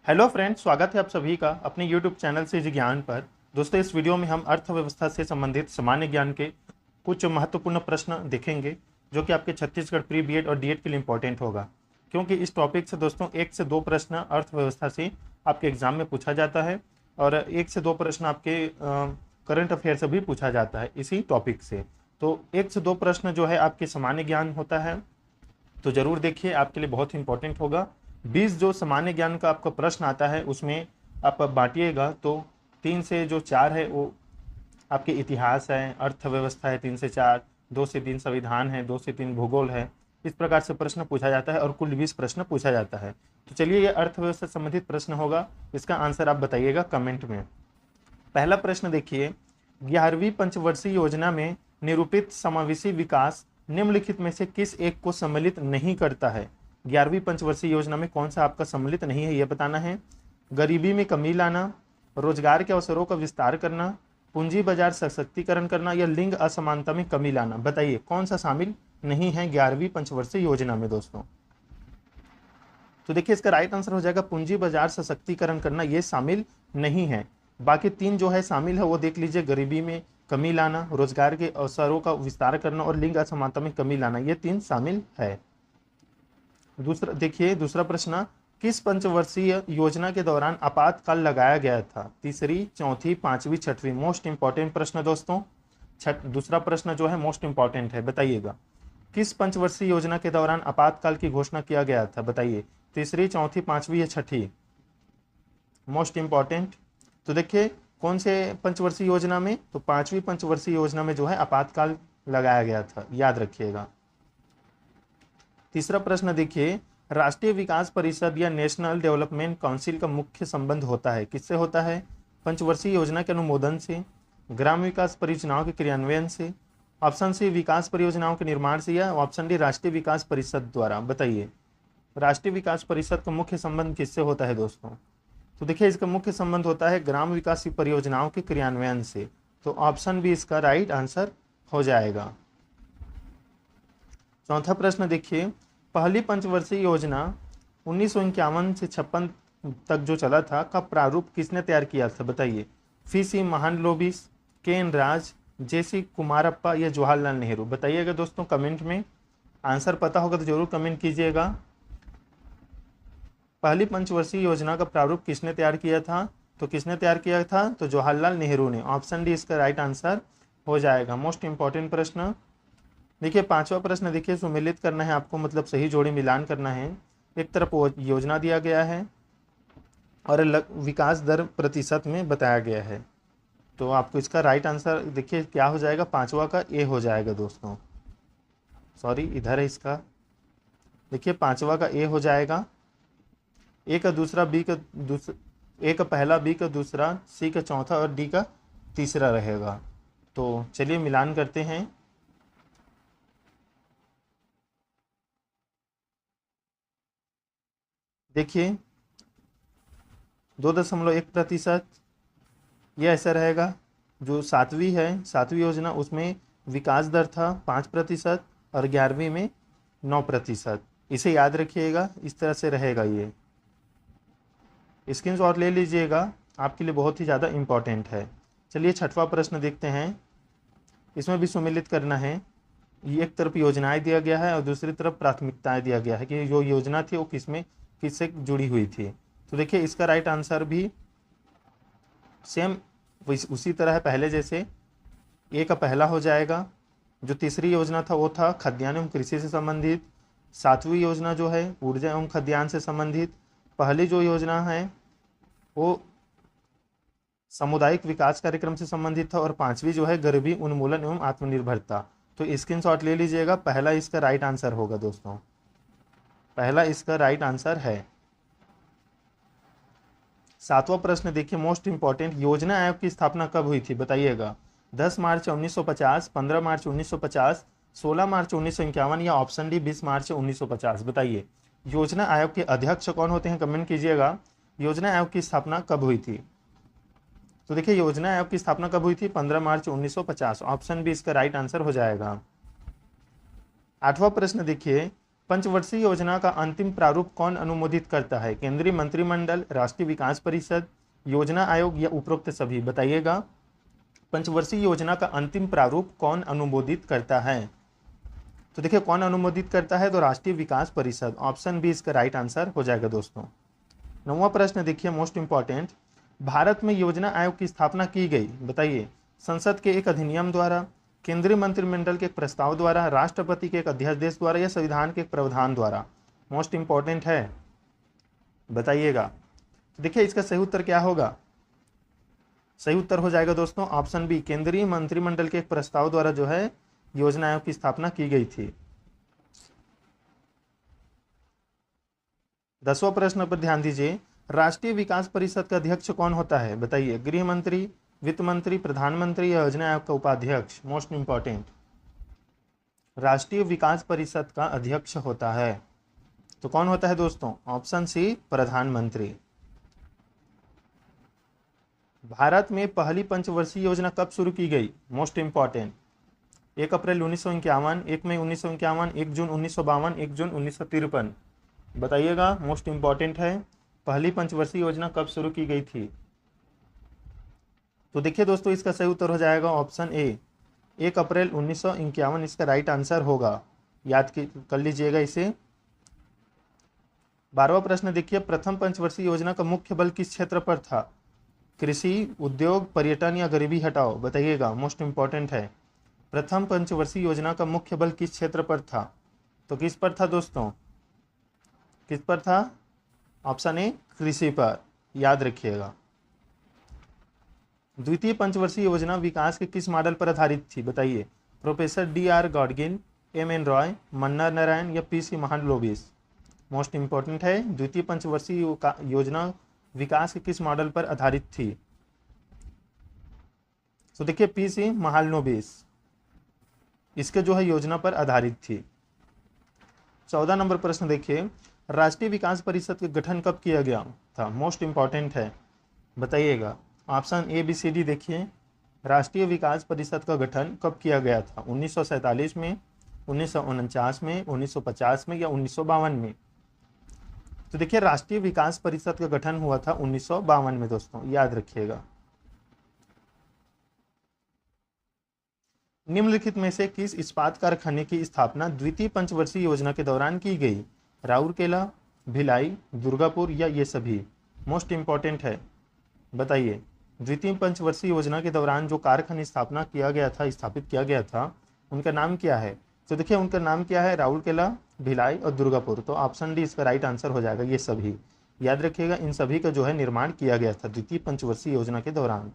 Hello friends, स्वागत है आप सभी का अपने यूट्यूब चैनल से जी ज्ञान पर। दोस्तों, इस वीडियो में हम अर्थव्यवस्था से संबंधित सामान्य ज्ञान के कुछ महत्वपूर्ण प्रश्न देखेंगे जो कि आपके छत्तीसगढ़ प्री बीएड और डीएड के लिए इंपॉर्टेंट होगा, क्योंकि इस टॉपिक से दोस्तों 1 से 2 प्रश्न अर्थव्यवस्था से आपके एग्जाम में पूछा जाता है और 1 से 2 प्रश्न आपके करंट अफेयर से भी पूछा जाता है इसी टॉपिक से। तो 1 से 2 प्रश्न जो है आपके सामान्य ज्ञान होता है, तो जरूर देखिए, आपके लिए बहुत इंपॉर्टेंट होगा। 20 जो सामान्य ज्ञान का आपका प्रश्न आता है उसमें आप बांटिएगा तो 3 से जो 4 है वो आपके इतिहास है, अर्थव्यवस्था है 3 से 4, 2 से 3 संविधान है, 2 से 3 भूगोल है। इस प्रकार से प्रश्न पूछा जाता है और कुल 20 प्रश्न पूछा जाता है। तो चलिए, ये अर्थव्यवस्था से संबंधित प्रश्न होगा, इसका आंसर आप बताइएगा कमेंट में। पहला प्रश्न देखिए, 11वीं पंचवर्षीय योजना में निरूपित समावेशी विकास निम्नलिखित में से किस एक को सम्मिलित नहीं करता है? 11वीं पंचवर्षीय योजना में कौन सा आपका सम्मिलित नहीं है, यह बताना है। गरीबी में कमी लाना, रोजगार के अवसरों का विस्तार करना, पूंजी बाजार सशक्तिकरण करना या लिंग असमानता में कमी लाना। बताइए कौन सा शामिल नहीं है 11वीं पंचवर्षीय योजना में दोस्तों। तो देखिए, इसका राइट आंसर हो जाएगा पूंजी बाजार सशक्तिकरण करना, ये शामिल नहीं है। बाकी 3 जो है शामिल है वो देख लीजिए, गरीबी में कमी लाना, रोजगार के अवसरों का विस्तार करना और लिंग असमानता में कमी लाना, ये 3 शामिल है। दूसरा देखिए, दूसरा प्रश्न, किस पंचवर्षीय योजना के दौरान आपातकाल लगाया गया था? तीसरी, चौथी, पांचवी, छठवीं। मोस्ट इंपॉर्टेंट प्रश्न दोस्तों। दूसरा प्रश्न जो है मोस्ट इंपॉर्टेंट है, बताइएगा किस पंचवर्षीय योजना के दौरान आपातकाल की घोषणा किया गया था? बताइए, तीसरी, चौथी, पांचवी या छठी। Most important. तो देखिए, कौन से पंचवर्षीय योजना में? तो 5वीं पंचवर्षीय योजना में जो है आपातकाल लगाया गया था, याद रखिएगा। तीसरा प्रश्न देखिए, राष्ट्रीय विकास परिषद या नेशनल डेवलपमेंट काउंसिल का मुख्य संबंध होता है, किससे होता है? पंचवर्षीय योजना के अनुमोदन से, ग्राम विकास परियोजनाओं के क्रियान्वयन से, ऑप्शन सी विकास परियोजनाओं के निर्माण से, या ऑप्शन डी राष्ट्रीय विकास परिषद द्वारा। बताइए, राष्ट्रीय विकास परिषद का मुख्य संबंध किससे होता है दोस्तों? तो देखिए, इसका मुख्य संबंध होता है ग्राम विकास परियोजनाओं के क्रियान्वयन से। तो ऑप्शन बी इसका राइट आंसर हो जाएगा। चौथा प्रश्न देखिए, पहली पंचवर्षीय योजना 1951 से 56 तक जो चला था, का प्रारूप किसने तैयार किया था? बताइए, सी महालनोबिस, के एन राज, जेसी कुमारप्पा या जवाहरलाल नेहरू। बताइएगा दोस्तों कमेंट में। आंसर पता होगा तो जरूर कमेंट कीजिएगा। पहली पंचवर्षीय योजना का प्रारूप किसने तैयार किया था? तो किसने तैयार किया था? तो जवाहरलाल नेहरू ने। ऑप्शन डी इसका राइट आंसर हो जाएगा। मोस्ट इंपॉर्टेंट प्रश्न देखिए, पांचवा प्रश्न देखिए, सुमेलित करना है आपको, मतलब सही जोड़ी मिलान करना है। एक तरफ योजना दिया गया है और विकास दर प्रतिशत में बताया गया है, तो आपको इसका राइट आंसर देखिए क्या हो जाएगा, पांचवा का ए हो जाएगा दोस्तों। सॉरी, इधर है इसका। देखिए, पांचवा का ए हो जाएगा। ए का दूसरा, बी का दूसरा, ए का पहला, बी का दूसरा, सी का चौथा और डी का तीसरा रहेगा। तो चलिए मिलान करते हैं। देखिए, 2.1%, यह ऐसा रहेगा। जो सातवीं है, सातवीं योजना, उसमें विकास दर था 5% और 11वीं में 9%। इसे याद रखिएगा, इस तरह से रहेगा। ये स्क्रीनशॉट ले लीजिएगा, आपके लिए बहुत ही ज़्यादा इम्पॉर्टेंट है। चलिए छठवां प्रश्न देखते हैं। इसमें भी सुमेलित करना है। ये एक तरफ योजनाएं दिया गया है और दूसरी तरफ प्राथमिकताएं दिया गया है कि जो योजना थी वो किससे जुड़ी हुई थी। तो देखिए, इसका राइट आंसर भी सेम उसी तरह है पहले जैसे। ए का पहला हो जाएगा। जो तीसरी योजना था वो था खाद्यान्न एवं कृषि से संबंधित। सातवीं योजना जो है ऊर्जा एवं खाद्यान्न से संबंधित। पहली जो योजना है वो सामुदायिक विकास कार्यक्रम से संबंधित था और पांचवी जो है गरीबी उन्मूलन एवं आत्मनिर्भरता। तो स्क्रीनशॉट ले लीजिएगा, पहला इसका राइट आंसर होगा दोस्तों, पहला इसका राइट आंसर है। सातवां प्रश्न देखिए, मोस्ट इंपॉर्टेंट, योजना आयोग की स्थापना कब हुई थी? बताइएगा, 10 मार्च 1950, 15 मार्च 1950, 16 मार्च 1951 या ऑप्शन डी 20 मार्च 1950। बताइए, योजना आयोग के अध्यक्ष कौन होते हैं? कमेंट कीजिएगा। योजना आयोग की स्थापना कब हुई थी? तो देखिए, योजना आयोग की स्थापना कब हुई थी? 15 मार्च 1950। ऑप्शन बी इसका राइट आंसर हो जाएगा। आठवां प्रश्न देखिए, पंचवर्षीय योजना का अंतिम प्रारूप कौन अनुमोदित करता है? केंद्रीय मंत्रिमंडल, राष्ट्रीय विकास परिषद, योजना आयोग या उपरोक्त सभी? बताइएगा। पंचवर्षीय योजना का अंतिम प्रारूप कौन अनुमोदित करता है? तो देखिए कौन अनुमोदित करता है, तो राष्ट्रीय विकास परिषद। ऑप्शन बी इसका राइट आंसर हो जाएगा दोस्तों। 9वां प्रश्न देखिए, मोस्ट इंपॉर्टेंट। भारत में योजना आयोग की स्थापना की गई, बताइए। संसद के एक अधिनियम द्वारा, केंद्रीय मंत्रिमंडल के एक प्रस्ताव द्वारा, राष्ट्रपति के एक अध्यादेश द्वारा या संविधान के एक प्रावधान द्वारा? मोस्ट इंपॉर्टेंट है, बताइएगा। तो देखिए इसका सही उत्तर क्या होगा? सही उत्तर हो जाएगा दोस्तों ऑप्शन बी, केंद्रीय मंत्रिमंडल के एक प्रस्ताव द्वारा जो है योजना आयोग की स्थापना की गई थी। 10वां प्रश्न पर ध्यान दीजिए। राष्ट्रीय विकास परिषद का अध्यक्ष कौन होता है? बताइए। गृह मंत्री, वित्त मंत्री, प्रधानमंत्री या योजना आयोग का उपाध्यक्ष? मोस्ट इंपॉर्टेंट, राष्ट्रीय विकास परिषद का अध्यक्ष होता है तो कौन होता है दोस्तों? ऑप्शन सी, प्रधानमंत्री। भारत में पहली पंचवर्षीय योजना कब शुरू की गई? मोस्ट इंपॉर्टेंट, 1 अप्रैल 1951, 1 मई 1951, 1 जून 1952, 1 जून 1953? बताइएगा। मोस्ट इंपॉर्टेंट है, पहली पंचवर्षीय योजना कब शुरू की गई थी? तो देखिए दोस्तों इसका सही उत्तर हो जाएगा ऑप्शन ए, 1 अप्रैल 1951 इसका राइट आंसर होगा। याद कर लीजिएगा इसे। 12वां प्रश्न देखिए, प्रथम पंचवर्षीय योजना का मुख्य बल किस क्षेत्र पर था? कृषि, उद्योग, पर्यटन या गरीबी हटाओ? बताइएगा। मोस्ट इंपॉर्टेंट है, प्रथम पंचवर्षीय योजना का मुख्य बल किस क्षेत्र पर था? तो किस पर था दोस्तों? किस पर था? ऑप्शन ए, कृषि पर। याद रखिएगा। द्वितीय पंचवर्षीय योजना विकास के किस मॉडल पर आधारित थी? बताइए। Professor D R. Gadgil, M N. Roy, Manna Narayan या पी.सी. महालनोबिस? मोस्ट इंपॉर्टेंट है, द्वितीय पंचवर्षीय योजना विकास के किस मॉडल पर आधारित थी? तो देखिए पी.सी. महालनोबिस इसके जो है योजना पर आधारित थी। 14 नंबर प्रश्न देखिए, राष्ट्रीय विकास परिषद का गठन कब किया गया था? मोस्ट इंपॉर्टेंट है, बताइएगा। Option A, B, C, D देखिए। राष्ट्रीय विकास परिषद का गठन कब किया गया था? 1947 में, 1949 में, 1950 में या 1952 में? तो देखिए राष्ट्रीय विकास परिषद का गठन हुआ था 1952 में दोस्तों, याद रखिएगा। निम्नलिखित में से किस इस्पात कारखाने की स्थापना द्वितीय पंचवर्षीय योजना के दौरान की गई? राउरकेला, भिलाई, दुर्गापुर या ये सभी? मोस्ट इंपॉर्टेंट है, बताइए। द्वितीय पंचवर्षीय योजना के दौरान जो कारखाने स्थापना किया गया था, स्थापित किया गया था, उनका नाम क्या है? तो देखिए उनका नाम क्या है? राउरकेला, भिलाई और दुर्गापुर। तो ऑप्शन डी इसका राइट आंसर हो जाएगा, ये सभी। याद रखिएगा इन सभी का जो है निर्माण किया गया था द्वितीय पंचवर्षीय योजना के दौरान।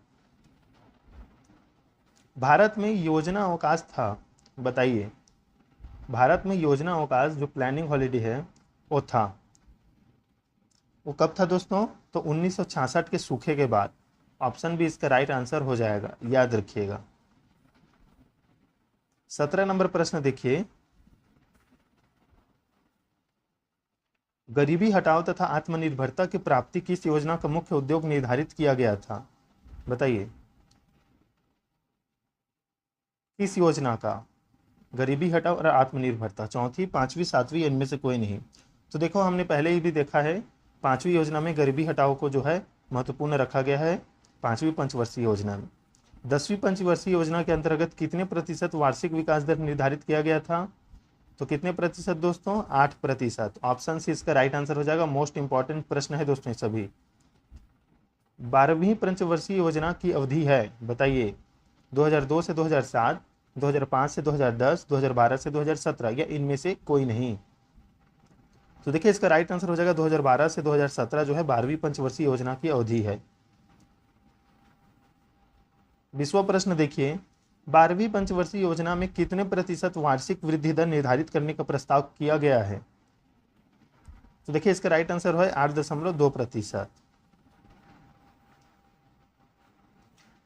भारत में योजना अवकाश था, बताइए। भारत में योजना अवकाश जो प्लानिंग हॉलीडे है वो था, वो कब था दोस्तों? तो 1966 के सूखे के बाद। ऑप्शन बी इसका राइट आंसर हो जाएगा, याद रखिएगा। 17 नंबर प्रश्न देखिए, गरीबी हटाओ तथा आत्मनिर्भरता की प्राप्ति किस योजना का मुख्य उद्योग निर्धारित किया गया था? बताइए। किस योजना का? गरीबी हटाओ और आत्मनिर्भरता, चौथी, पांचवी, सातवीं, इनमें से कोई नहीं। तो देखो हमने पहले ही भी देखा है, पांचवी योजना में गरीबी हटाओ को जो है महत्वपूर्ण रखा गया है पांचवी पंचवर्षीय योजना में। 10वीं पंचवर्षीय योजना के अंतर्गत कितने प्रतिशत वार्षिक विकास दर निर्धारित किया गया था? तो कितने प्रतिशत दोस्तों? 8%। ऑप्शन सी इसका राइट आंसर हो जाएगा। मोस्ट इंपॉर्टेंट प्रश्न है दोस्तों सभी। 12वीं पंचवर्षीय योजना की अवधि है, बताइए। 2002 से 2007, 2005 से 2010, 2012 से 2017 या इनमें से कोई नहीं? तो देखिए इसका राइट आंसर हो जाएगा 2012 से 2017 जो है 12वीं पंचवर्षीय योजना की अवधि है। 20वां प्रश्न देखिए, 12वीं पंचवर्षीय योजना में कितने प्रतिशत वार्षिक वृद्धि दर निर्धारित करने का प्रस्ताव किया गया है? तो देखिए इसका राइट आंसर है 8.2%।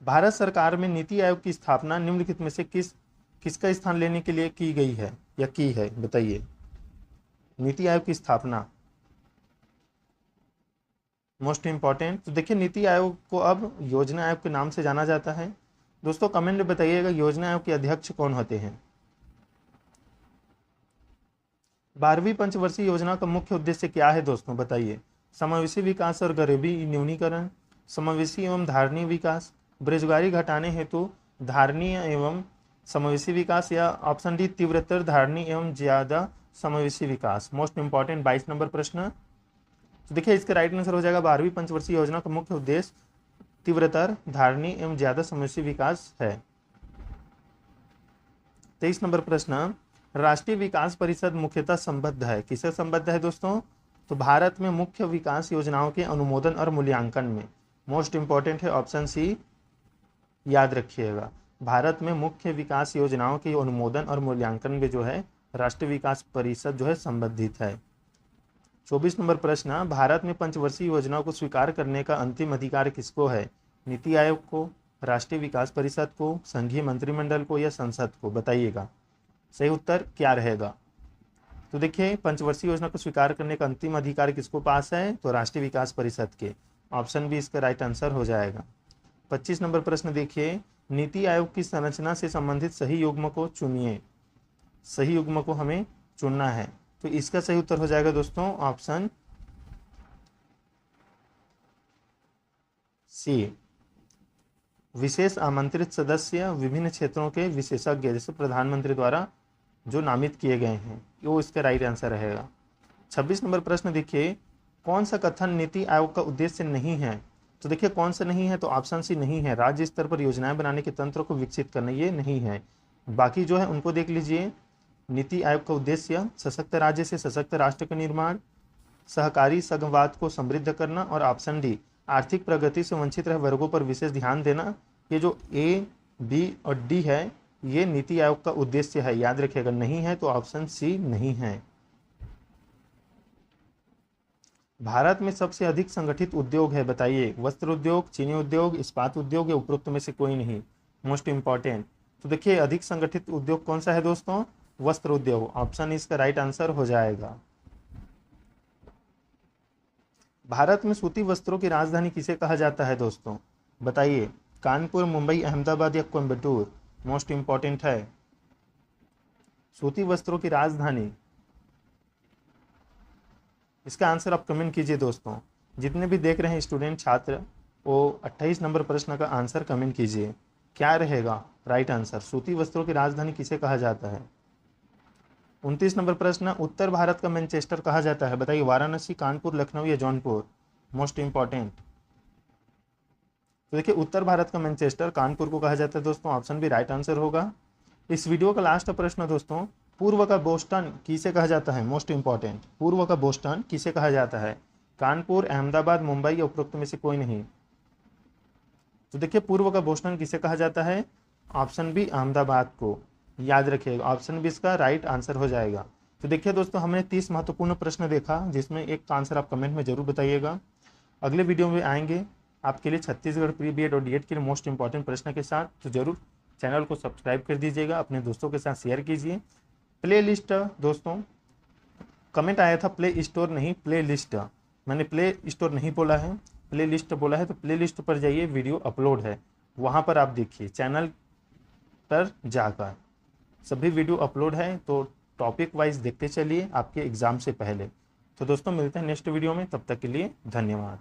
भारत सरकार में नीति आयोग की स्थापना निम्नलिखित में से किसका स्थान लेने के लिए की गई है या की है? बताइए। नीति आयोग की स्थापना, मोस्ट इंपॉर्टेंट। तो देखिए नीति आयोग को अब योजना आयोग के नाम से जाना जाता है। दोस्तों कमेंट में बताइएगा योजना आयोग के अध्यक्ष कौन होते हैं? 12वीं पंचवर्षीय योजना का मुख्य उद्देश्य क्या है दोस्तों, बताइए। समावेशी विकास और गरीबी न्यूनीकरण, समावेशी एवं धारणीय विकास, बेरोजगारी घटाने हेतु धारणीय एवं समावेशी विकास, या ऑप्शन डी तीव्रतर धारणीय एवं ज्यादा समावेशी विकास। मोस्ट इंपॉर्टेंट 22 नंबर प्रश्न। तो देखिए इसका राइट आंसर हो जाएगा 12वीं पंचवर्षीय योजना का मुख्य उद्देश्य तीव्रतर धारणीय एवं ज्यादा समावेशी विकास है। 23 नंबर प्रश्न, राष्ट्रीय विकास परिषद मुख्यतः संबद्ध है, किससे संबद्ध है दोस्तों, तो भारत में मुख्य विकास योजनाओं के अनुमोदन और मूल्यांकन में। मोस्ट इंपॉर्टेंट है ऑप्शन सी, याद रखिएगा। भारत में मुख्य विकास योजनाओं के अनुमोदन और मूल्यांकन में जो है राष्ट्रीय विकास परिषद जो है संबंधित है। 24 नंबर प्रश्न, भारत में पंचवर्षीय योजनाओं को स्वीकार करने का अंतिम अधिकार किसको है, नीति आयोग को, राष्ट्रीय विकास परिषद को, संघीय मंत्रिमंडल को, या संसद को, बताइएगा सही उत्तर क्या रहेगा। तो देखिए पंचवर्षीय योजना को स्वीकार करने का अंतिम अधिकार किसको पास है, तो राष्ट्रीय विकास परिषद के। ऑप्शन बी इसका राइट आंसर हो जाएगा। 25 नंबर प्रश्न देखिए, नीति आयोग की संरचना से संबंधित सही युग्म को चुनिए। सही युग्म को हमें चुनना है, तो इसका सही उत्तर हो जाएगा दोस्तों ऑप्शन सी, विशेष आमंत्रित सदस्य विभिन्न क्षेत्रों के विशेषज्ञ, जैसे प्रधानमंत्री द्वारा जो नामित किए गए हैं, वो इसका राइट आंसर रहेगा। 26 नंबर प्रश्न देखिए, कौन सा कथन नीति आयोग का उद्देश्य नहीं है, तो देखिए कौन सा नहीं है, तो ऑप्शन सी नहीं है, राज्य स्तर पर योजनाएं बनाने के तंत्र को विकसित करना, ये नहीं है। बाकी जो है उनको देख लीजिए। नीति आयोग का उद्देश्य सशक्त राज्य से सशक्त राष्ट्र का निर्माण, सहकारी संघवाद को समृद्ध करना, और ऑप्शन डी आर्थिक प्रगति से वंचित रहे वर्गों पर विशेष ध्यान देना। ये जो ए, बी और डी है ये नीति आयोग का उद्देश्य है, याद रखिएगा। नहीं है तो ऑप्शन सी नहीं है। भारत में सबसे अधिक संगठित उद्योग है, बताइए। वस्त्र उद्योग, चीनी उद्योग, इस्पात उद्योग, या उपरोक्त में से कोई नहीं। मोस्ट इंपॉर्टेंट, तो देखिए अधिक संगठित उद्योग कौन सा है दोस्तों, वस्त्र उद्योग। ऑप्शन इसका राइट आंसर हो जाएगा। भारत में सूती वस्त्रों की राजधानी किसे कहा जाता है दोस्तों, बताइए। कानपुर, मुंबई, अहमदाबाद, या कोयम्बटूर। मोस्ट इंपॉर्टेंट है, सूती वस्त्रों की राजधानी, इसका आंसर आप कमेंट कीजिए दोस्तों। जितने भी देख रहे हैं स्टूडेंट छात्र, वो 28 नंबर प्रश्न का आंसर कमेंट कीजिए, क्या रहेगा राइट आंसर। सूती वस्त्रों की राजधानी किसे कहा जाता है। 29 नंबर प्रश्न, उत्तर भारत का मैनचेस्टर कहा जाता है, बताइए। वाराणसी, कानपुर, लखनऊ, या जौनपुर। मोस्ट इंपॉर्टेंट, तो देखिए उत्तर भारत का मैनचेस्टर कानपुर को कहा जाता है दोस्तों। ऑप्शन भी राइट आंसर होगा। इस वीडियो का लास्ट प्रश्न दोस्तों, पूर्व का बोस्टन किसे कहा जाता है। मोस्ट इंपॉर्टेंट, पूर्व का बोस्टन किसे कहा जाता है, कानपुर, अहमदाबाद, मुंबई, या उपरोक्त में से कोई नहीं। तो देखिए पूर्व का बोस्टन किसे कहा जाता है, ऑप्शन बी अहमदाबाद को, याद रखिएगा। ऑप्शन बी इसका राइट आंसर हो जाएगा। तो देखिए दोस्तों हमने 30 महत्वपूर्ण प्रश्न देखा, जिसमें एक का आंसर आप कमेंट में जरूर बताइएगा। अगले वीडियो में आएंगे आपके लिए छत्तीसगढ़ प्री बीएड और डीएड के लिए मोस्ट इंपॉर्टेंट प्रश्न के साथ। तो जरूर चैनल को सब्सक्राइब कर दीजिएगा, अपने दोस्तों के साथ शेयर कीजिए। प्ले लिस्ट दोस्तों, कमेंट आया था प्ले स्टोर नहीं प्ले लिस्ट, मैंने प्ले स्टोर नहीं बोला है, प्ले लिस्ट बोला है। तो प्ले लिस्ट पर जाइए, वीडियो अपलोड है, वहाँ पर आप देखिए, चैनल पर जाकर सभी वीडियो अपलोड है। तो टॉपिक वाइज देखते चलिए आपके एग्ज़ाम से पहले। तो दोस्तों मिलते हैं नेक्स्ट वीडियो में, तब तक के लिए धन्यवाद।